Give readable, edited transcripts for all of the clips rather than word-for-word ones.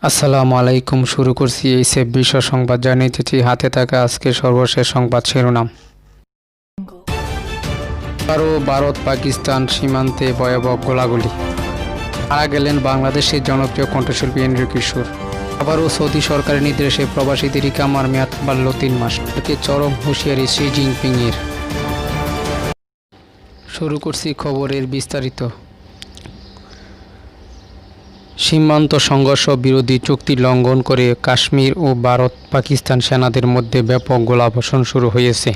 আসসালামু আলাইকুম। শুরু করছি এই সেফ বিশ্ব সংবাদ। জানিয়েছি হাতে থাকা আজকের সর্বশেষ সংবাদ শিরোনাম। আবারও ভারত পাকিস্তান সীমান্তে ভয়াবহ গোলাগুলি, মারা গেলেন বাংলাদেশের জনপ্রিয় কণ্ঠশিল্পী এন্ড্রু কিশোর। আবারও সৌদি সরকারের নির্দেশে প্রবাসীদের ইকামার মেয়াদ বাড়ল 3 মাস। চরম হুঁশিয়ারি শি জিনপিংয়ের। শুরু করছি খবরের বিস্তারিত। সীমান্ত সংঘর্ষ বিরোধী চুক্তি লঙ্ঘন করে কাশ্মীর ও ভারত পাকিস্তান সেনাদের মধ্যে ব্যাপক গোলাবর্ষণ শুরু হয়েছে।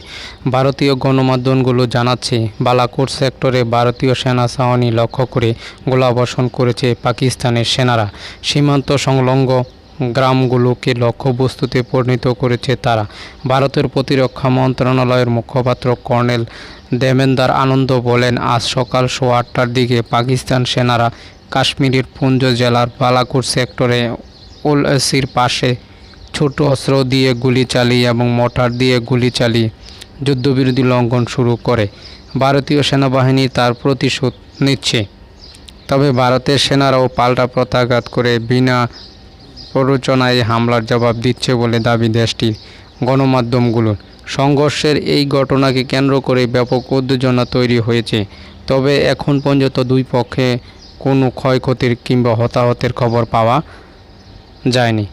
ভারতীয় গণমাধ্যমগুলো জানাচ্ছে, বালাকোট সেক্টরে ভারতীয় সেনা ছাউনি লক্ষ্য করে গোলাবর্ষণ করেছে পাকিস্তানের সেনারা। সীমান্ত সংলগ্ন গ্রামগুলোকে লক্ষ্যবস্তুতে পরিণত করেছে তারা। ভারতের প্রতিরক্ষা মন্ত্রণালয়ের মুখপাত্র কর্নেল দেবেন্দার আনন্দ বলেন, আজ সকাল 8টার দিকে পাকিস্তান সেনারা কাশ্মীরের পুঞ্জ জেলার বালাকোট সেক্টরে উল-আসির পাশে ছোট অস্ত্র দিয়ে গুলি চালিয়ে এবং মোর্টার দিয়ে গুলি চালিয়ে যুদ্ধবিরতি লঙ্ঘন শুরু করে। ভারতীয় সেনাবাহিনী তার প্রতিশোধ নিচ্ছে, তবে ভারতের সেনারাও পাল্টা প্রত্যাঘাত করে বিনা প্ররোচনায় হামলার জবাব দিচ্ছে বলে দাবি দেশটির গণমাধ্যমগুলোর। সংঘর্ষের এই ঘটনাকে কেন্দ্র করে ব্যাপক উত্তেজনা তৈরি হয়েছে, তবে এখন পর্যন্ত দুই পক্ষে কোনো ক্ষয়ক্ষতির কিংবা হতাহতের খবর পাওয়া যায়নি।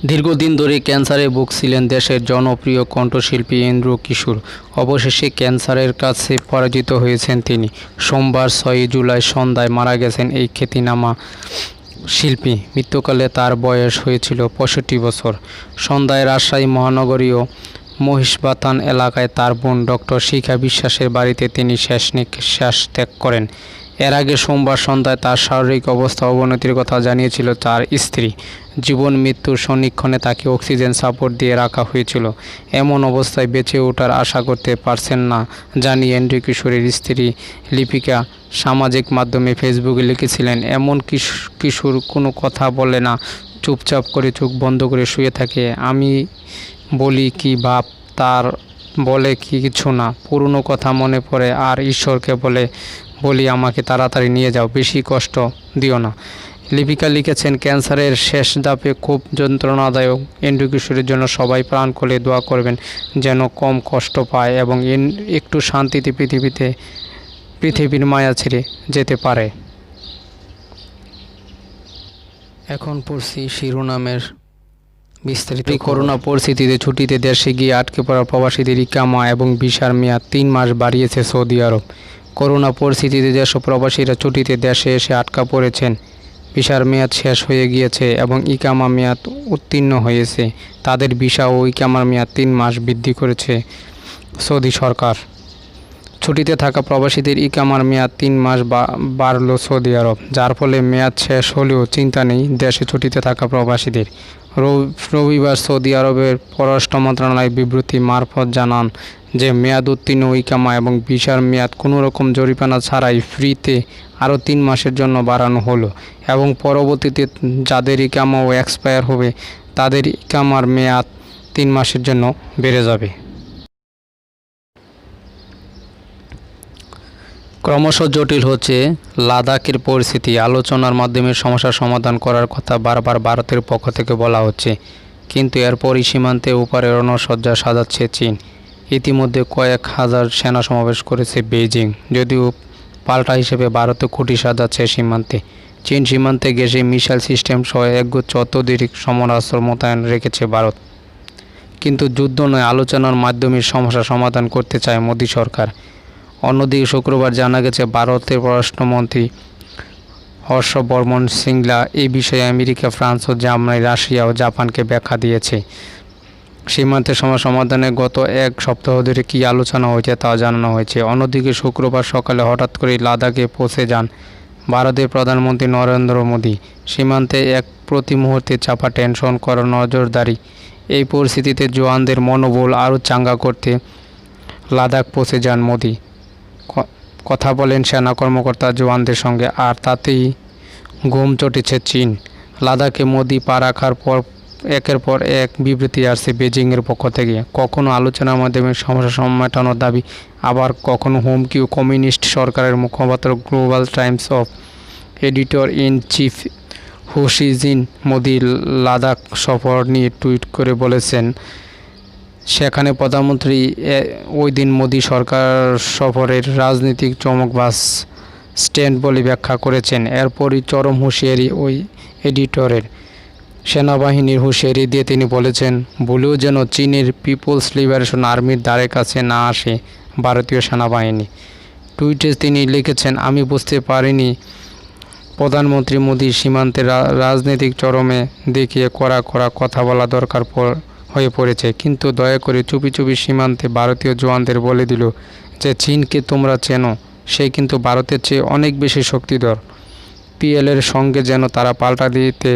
দীর্ঘদিন ধরে ক্যান্সারে ভুগছিলেন দেশের জনপ্রিয় কণ্ঠশিল্পী এন্ড্রু কিশোর। অবশেষে ক্যান্সারের কাছে পরাজিত হয়েছেন তিনি। সোমবার 6 জুলাই সন্ধ্যায় মারা গেছেন এই খ্যাতিনামা শিল্পী। মৃত্যুকালে তার বয়স হয়েছিল 65 বছর। সন্ধ্যায় রাজশাহী মহানগরীয় মহিষবাথান এলাকায় তার বোন ডক্টর শিখা বিশ্বাসের বাড়িতে তিনি শেষ ত্যাগ করেন। এর আগে সোমবার সন্ধ্যায় তার শারীরিক অবস্থা অবনতির কথা জানিয়েছিল তার স্ত্রী। জীবন মৃত্যুর সন্নিক্ষণে তাকে অক্সিজেন সাপোর্ট দিয়ে রাখা হয়েছিল। এমন অবস্থায় বেঁচে ওঠার আশা করতে পারছেন না জানিয়ে এন্ড্রু কিশোরের স্ত্রী লিপিকা সামাজিক মাধ্যমে ফেসবুকে লিখেছিলেন, এমন কিশোর কোনো কথা বলে না, চুপচাপ করে চোখ বন্ধ করে শুয়ে থাকে। আমি বলি কি বাপ, তার বলে কি কিছু না, পুরনো কথা মনে পড়ে আর ঈশ্বরকে বলি আমাকে তাড়াতাড়ি নিয়ে যাও, বেশি কষ্ট দিও না। লিপিকা লিখেছেন, ক্যান্সারের শেষ ধাপে খুব যন্ত্রণাদায়ক। এন্ড্রু কিশোরের জন্য সবাই প্রাণ খুলে দোয়া করবেন যেন কম কষ্ট পায় এবং একটু শান্তিতে পৃথিবীর মায়া ছেড়ে যেতে পারে। এখন পড়ছি শিরোনামের বিস্তারিত। করোনা পরিস্থিতিতে ছুটিতে দেশে গিয়ে আটকে পড়া প্রবাসীদের ইকামা এবং ভিসার মেয়াদ 3 মাস বাড়িয়েছে সৌদি আরব। করোনা পরিস্থিতিতে যেসব প্রবাসীরা ছুটিতে দেশে এসে আটকা পড়েছেন, ভিসার মেয়াদ শেষ হয়ে গিয়েছে এবং ইকামা মেয়াদ উত্তীর্ণ হয়েছে, তাদের ভিসা ও ইকামার মেয়াদ 3 মাস বৃদ্ধি করেছে সৌদি সরকার। ছুটিতে থাকা প্রবাসীদের ইকামার মেয়াদ 3 মাস বাড়ল সৌদি আরব, যার ফলে মেয়াদ শেষ হলেও চিন্তা নেই দেশে ছুটিতে থাকা প্রবাসীদের। রবিবার সৌদি আরবের পররাষ্ট্র মন্ত্রণালয় বিবৃতি মারফত জানান যে মেয়াদ উত্তীর্ণ ইকামা এবং ভিসার মেয়াদ কোনো রকম জরিমানা ছাড়াই ফ্রিতে আরও 3 মাসের জন্য বাড়ানো হলো এবং পরবর্তীতে যাদের ইকামাও এক্সপায়ার হবে তাদের ইকামার মেয়াদ 3 মাসের জন্য বেড়ে যাবে। ক্রমশ জটিল হচ্ছে লাদাখের পরিস্থিতি। আলোচনার মাধ্যমে সমস্যার সমাধান করার কথা বারবার ভারতের পক্ষ থেকে বলা হচ্ছে, কিন্তু এরপরই সীমান্তে ওপারে রণসজ্জা সাজাচ্ছে চীন। ইতিমধ্যে কয়েক হাজার সেনা সমাবেশ করেছে বেইজিং, যদিও পাল্টা হিসেবে ভারতও খুঁটি সাজাচ্ছে সীমান্তে। চীন সীমান্তে গেছে মিসাইল সিস্টেম সহ একগুচ্ছ অত্যাধুনিক সমরাস্ত্র মোতায়েন রেখেছে ভারত। কিন্তু যুদ্ধ নয়, আলোচনার মাধ্যমে সমস্যা সমাধান করতে চায় মোদী সরকার। অন্যদিকে শুক্রবার জানা গেছে ভারতের পররাষ্ট্রমন্ত্রী হর্ষবর্ধন শ্রিংলা এই বিষয়ে আমেরিকা, ফ্রান্স ও জার্মানি, রাশিয়া ও জাপানকে ব্যাখ্যা দিয়েছে। সীমান্তের সমস্যা সমাধানে গত 1 সপ্তাহ ধরে কী আলোচনা হয়েছে তা জানানো হয়েছে। অন্যদিকে শুক্রবার সকালে হঠাৎ করেই লাদাখে পৌঁছে যান ভারতের প্রধানমন্ত্রী নরেন্দ্র মোদী। সীমান্তে এক প্রতি মুহূর্তে চাপা টেনশন করা নজরদারি। এই পরিস্থিতিতে জওয়ানদের মনোবল আরও চাঙ্গা করতে লাদাখ পৌঁছে যান মোদী। কথা বলেন সেনা কর্মকর্তা জওয়ানদের সঙ্গে, আর তাতেই ঘুম চটেছে চীন। লাদাখে মোদী পা রাখার পর একের পর এক বিবৃতি আসছে বেজিংয়ের পক্ষ থেকে। কখনো আলোচনার মাধ্যমে সমস্যা মেটানোর দাবি, আবার কখনো হুমকি ও কমিউনিস্ট সরকারের মুখপাত্র Global Times of editor in chief Hu Xijin Modi Ladakh সফর নিয়ে টুইট করে বলেছেন, সেখানে প্রধানমন্ত্রী ওই দিন মোদি সরকার সফরের রাজনৈতিক চমকবাজ স্ট্যান্ড বলে ব্যাখ্যা করেছেন। এরপরই চরম হুঁশিয়ারি ওই এডিটরের। সেনাবাহিনীর হুঁশিয়ারি দিয়ে তিনি বলেছেন, ভুলেও যেন চীনের পিপলস লিবারেশন আর্মির দ্বারে কাছে না আসে ভারতীয় সেনাবাহিনী। টুইটে তিনি লিখেছেন, আমি বুঝতে পারিনি প্রধানমন্ত্রী মোদি সীমান্তে রাজনৈতিক চরমে দেখিয়ে কড়া কথা বলা দরকার হয়ে পড়েছে, কিন্তু দয়া করে চুপি চুপি সীমান্তে ভারতীয় জওয়ানদের বলে দিল যে চীনকে তোমরা চেনো, সে কিন্তু ভারতের চেয়ে অনেক বেশি শক্তিধর। পিএলের সঙ্গে যেন তারা পাল্টা দিতে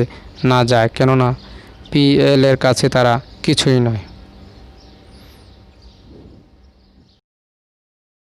না যায়, কেননা পিএলের কাছে তারা কিছুই নয়।